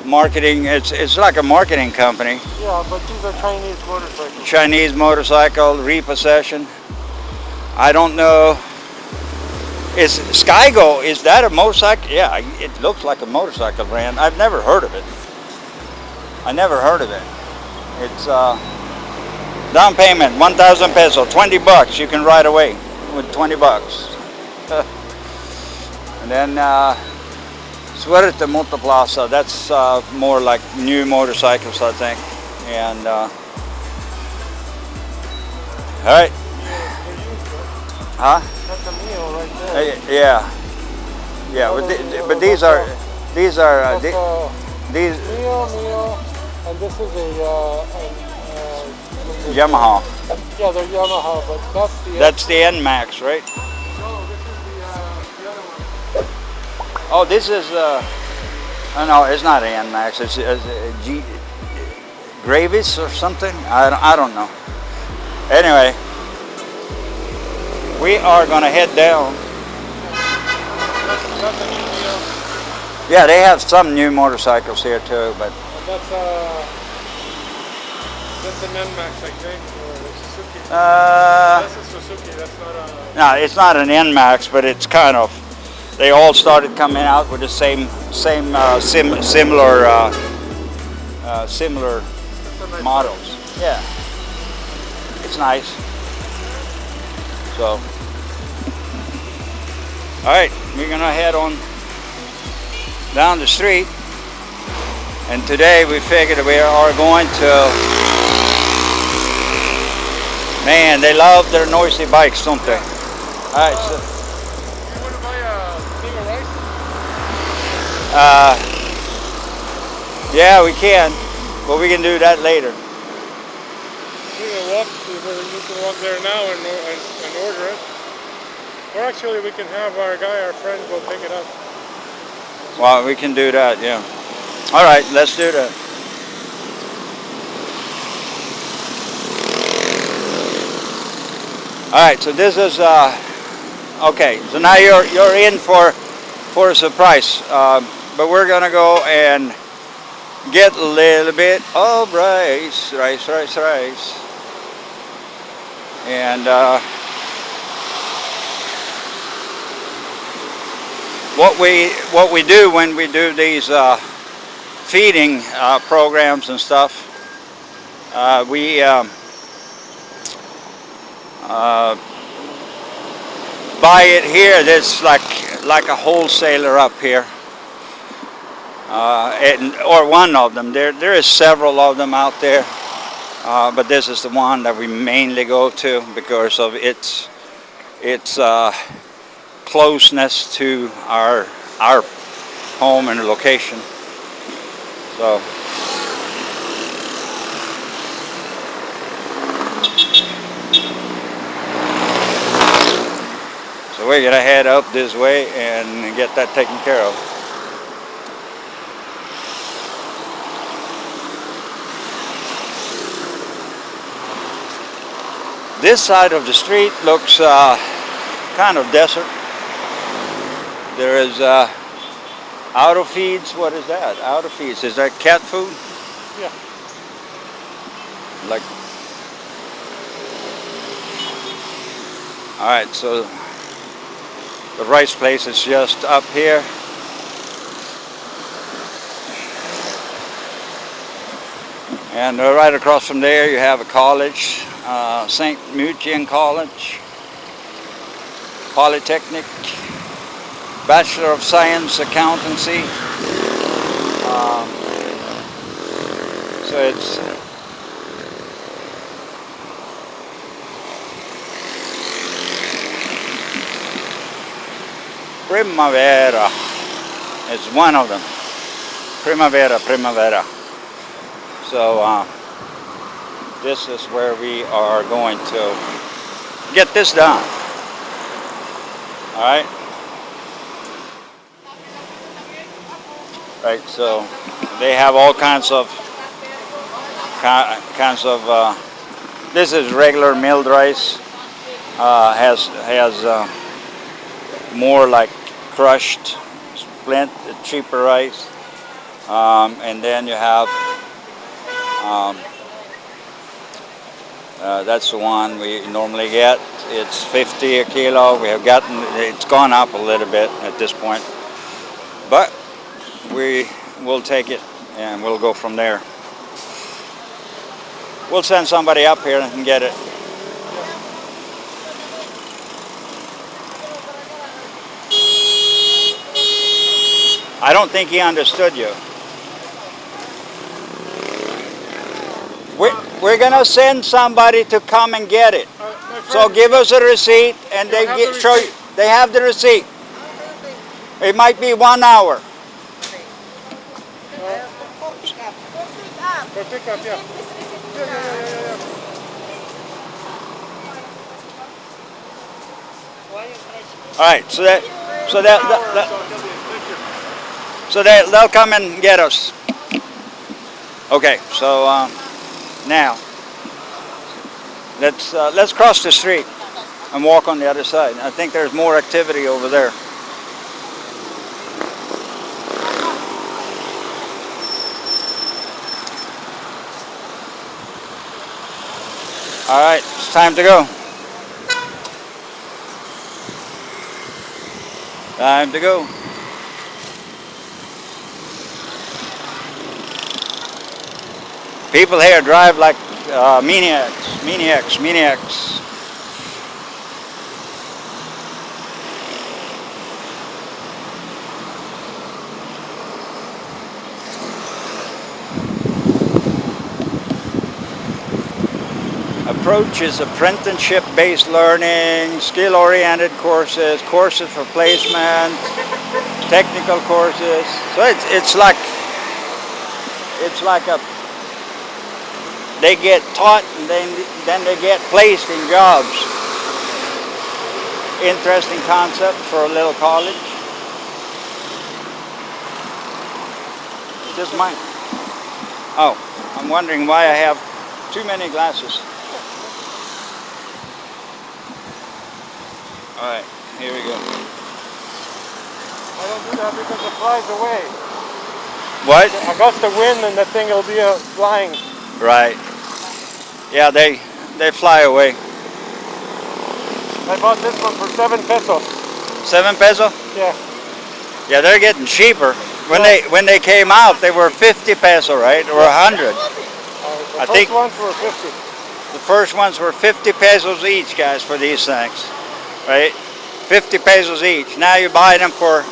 marketing. It's like a marketing company. Yeah, but these are Chinese motorcycles. Chinese motorcycle repossession. I don't know. Is Skygo, is that a motorcycle? Yeah, it looks like a motorcycle brand. I've never heard of it. I never heard of it. It's down payment 1,000 pesos, 20 bucks. You can ride away with 20 bucks. And then Suerte Motoplaza, that's more like new motorcycles, I think. And all right. Huh? That's a Mio right there. Yeah. But these are these Mio, and this is a Yamaha. Yeah, they're Yamaha, but That's the NMAX, right? No, this is the other one. Oh, this is oh no, it's not an NMAX. It's a Gravis or something. I don't know. Anyway, we are gonna head down. That's a Mio. Yeah, they have some new motorcycles here too, but That's an NMAX, I think, or a Suzuki. This is Suzuki. That's not a. no, it's not an NMAX, but it's kind of. They all started coming out with the similar similar Nice models. Yeah, it's nice. So, all right, we're gonna head on down the street, and today we figured we are going to. Man, they love their noisy bikes, don't they? All right, so. You want to buy a thing of rice? Yeah, we can, but we can do that later. You can walk there now and order it. Or actually, we can have our friend, go pick it up. Well, we can do that, yeah. All right, let's do that. All right, so this is okay. So now you're in for a surprise, but we're gonna go and get a little bit of rice, and what we do when we do these feeding programs and stuff, we buy it here. There's like a wholesaler up here, or one of them. There is several of them out there, but this is the one that we mainly go to because of its closeness to our home and location. So. So we're gonna head up this way and get that taken care of. This side of the street looks kind of desert. There is auto feeds. What is that? Auto feeds. Is that cat food? Yeah. Like. All right. So the rice place is just up here. And right across from there you have a college, St. Mutian College, Polytechnic, Bachelor of Science Accountancy. So it's Primavera. It's one of them. Primavera. So this is where we are going to get this done. All right. Right. So they have all kinds of this is regular milled rice. Has more like crushed, splint, cheaper rice. And then you have, that's the one we normally get. It's 50 a kilo. We have gotten, it's gone up a little bit at this point, but we will take it and we'll go from there. We'll send somebody up here and get it. I don't think he understood you. We're gonna send somebody to come and get it. So give us a receipt, and they show you. They have the receipt. It might be 1 hour. For pickup, yeah. Yeah. All right, so they'll come and get us. Okay, so now let's cross the street and walk on the other side. I think there's more activity over there. All right, it's time to go. Time to go. People here drive like maniacs. Approach is apprenticeship-based learning, skill-oriented courses, courses for placement, technical courses. So it's like a, they get taught and then they get placed in jobs. Interesting concept for a little college. Just mine. Oh, I'm wondering why I have too many glasses. All right, here we go. I don't do that because it flies away. What? I gust the wind and the thing will be flying. Right. Yeah, they fly away. I bought this one for 7 pesos. 7 peso? Yeah. Yeah, they're getting cheaper. When they came out, they were 50 peso, right? Or 100. The first ones were 50. The first ones were 50 pesos each, guys, for these things. Right? 50 pesos each. Now you buy them for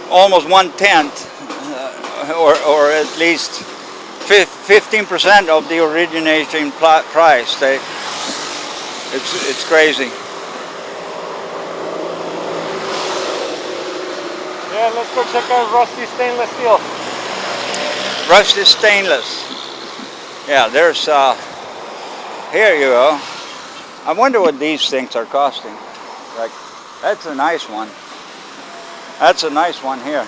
almost 1/10, or at least 15% of the originating price. It's crazy. Yeah, let's go check out rusty stainless steel. Rusty stainless. Yeah, there's here you go. I wonder what these things are costing. Like, that's a nice one. That's a nice one here.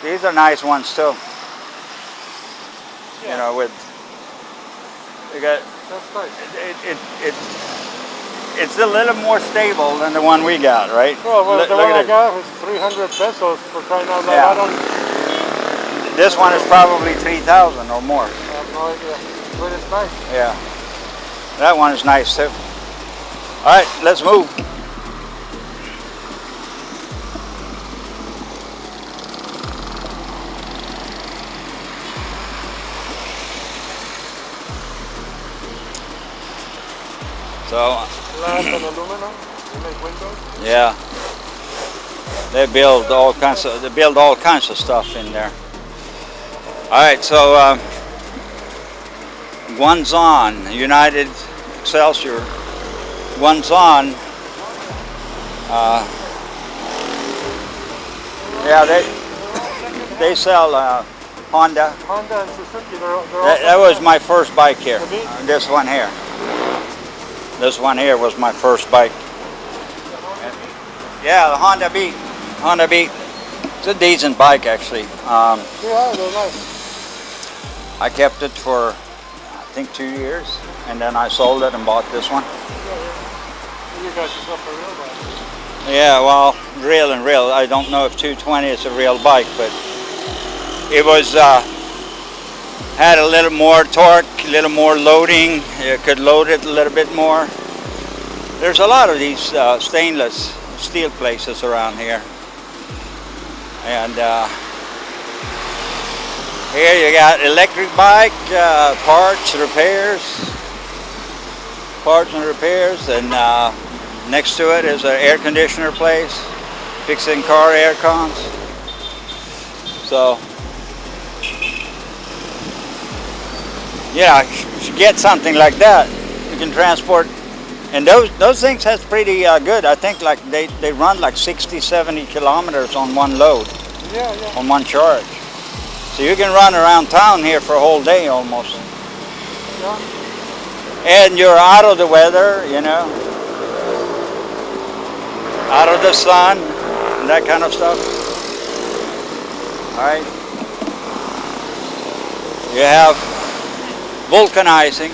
These are nice ones too. Yeah. You know, with you got. That's nice. It's a little more stable than the one we got, right? Well, the one I it. got was 300 pesos for crying out loud. Yeah. I don't. This one is probably 3,000 or more. I have no idea, but it's nice. Yeah, that one is nice too. All right, let's move. So, Glass and aluminum. They make windows. yeah, they build all kinds of stuff in there. All right, so Guanzon, United Excelsior, Guanzon. Yeah, they sell Honda. Honda and Suzuki. That was my first bike here. The Beat? This one here. This one here was my first bike. Yeah, the Honda Beat. Honda Beat. It's a decent bike, actually. Yeah, they're nice. I kept it for, I think, 2 years, and then I sold it and bought this one. You got yourself a real bike. Yeah, well, real and real. I don't know if 220 is a real bike, but it was had a little more torque, a little more loading. You could load it a little bit more. There's a lot of these stainless steel places around here, and here you got electric bike parts and repairs, and next to it is an air conditioner place, fixing car air cons. So yeah, if you get something like that, you can transport. And those things that's pretty good. I think like they run like 60-70 kilometers on one load, on one charge. So you can run around town here for a whole day almost. Yeah. And you're out of the weather, you know, out of the sun, and that kind of stuff. All right. You have vulcanizing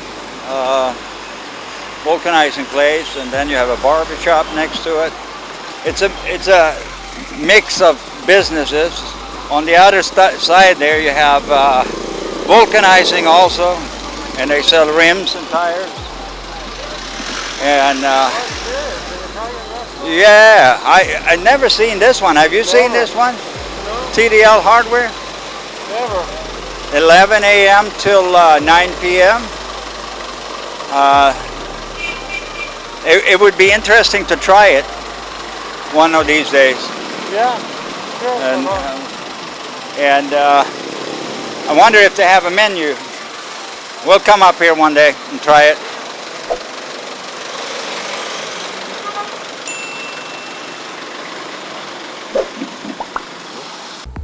place, and then you have a barber shop next to it. It's a mix of businesses. On the other side there you have vulcanizing also, and they sell rims and tires. And yeah, I never seen this one. Have you seen this one? No. TDL Hardware? Never. 11 a.m. till 9 p.m. It would be interesting to try it one of these days. Yeah. Sure. And I wonder if they have a menu. We'll come up here one day and try it.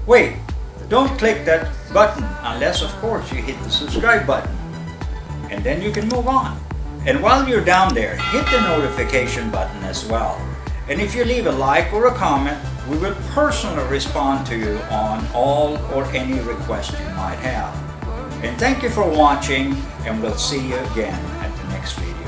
Wait, don't click that button unless of course you hit the subscribe button, and then you can move on. And while you're down there, hit the notification button as well. And if you leave a like or a comment, we will personally respond to you on all or any request you might have. And thank you for watching, and we'll see you again at the next video.